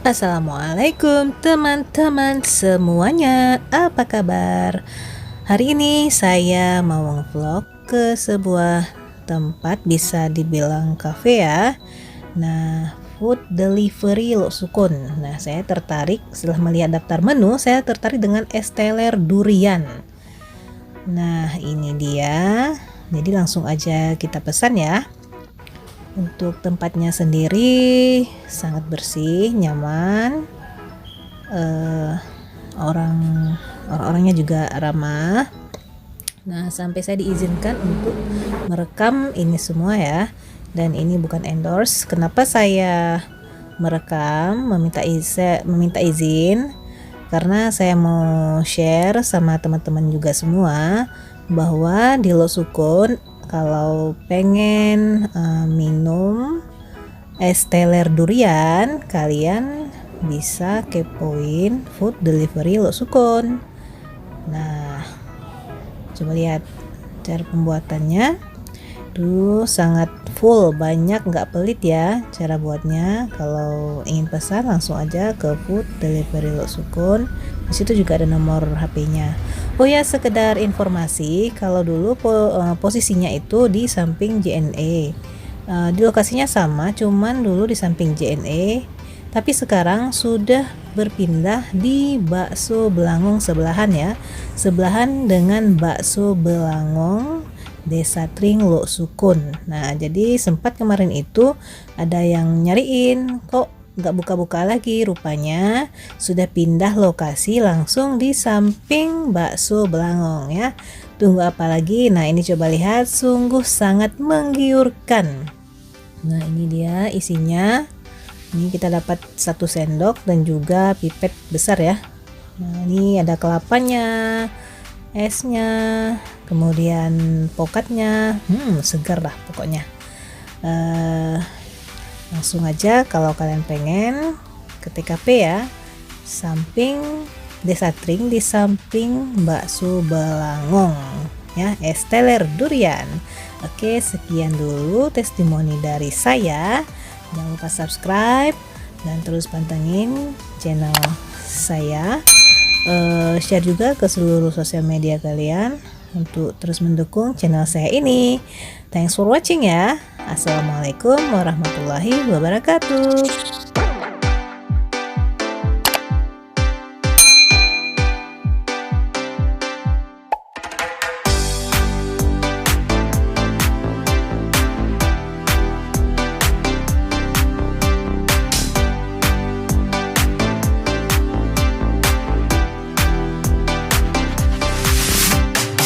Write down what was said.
Assalamualaikum teman-teman semuanya, apa kabar? Hari ini saya mau vlog ke sebuah tempat bisa dibilang cafe ya. Nah, food delivery Lok Sukun. Nah, saya tertarik setelah melihat daftar menu, saya tertarik dengan es teler durian. Nah, ini dia. Jadi langsung aja kita pesan ya. Untuk tempatnya sendiri sangat bersih, nyaman, orang-orangnya juga ramah. Nah, sampai saya diizinkan untuk merekam ini semua ya. Dan ini bukan endorse. Kenapa saya merekam, meminta izin? Karena saya mau share sama teman-teman juga semua bahwa di Lok Sukun kalau pengen minum es teler durian, kalian bisa kepoin food delivery Lok Sukun. Nah, coba lihat cara pembuatannya. Tuh sangat full, banyak, nggak pelit ya cara buatnya. Kalau ingin pesan langsung aja ke food delivery Lok Sukun. Di situ juga ada nomor HP-nya. Oh ya, sekedar informasi, kalau dulu posisinya itu di samping JNE. Di lokasinya sama, cuman dulu di samping JNE, tapi sekarang sudah berpindah di Bakso Belangong sebelahan ya. Sebelahan dengan Bakso Belangong Desa Tring Lok Sukun. Nah, jadi sempat kemarin itu ada yang nyariin, kok nggak buka-buka lagi, rupanya sudah pindah lokasi langsung di samping Bakso Belangong ya. Tunggu apa lagi? Nah, ini coba lihat, sungguh sangat menggiurkan. Nah, ini dia isinya. Ini kita dapat 1 sendok dan juga pipet besar ya. Nah, ini ada kelapanya, esnya, kemudian pokatnya, segar lah pokoknya. Langsung aja kalau kalian pengen ke TKP ya, samping Desa Tring, di samping Bakso Belangong ya, es teler durian. Oke, sekian dulu testimoni dari saya. Jangan lupa subscribe dan terus pantengin channel saya. Share juga ke seluruh sosial media kalian untuk terus mendukung channel saya ini. Thanks for watching ya. Assalamualaikum warahmatullahi wabarakatuh.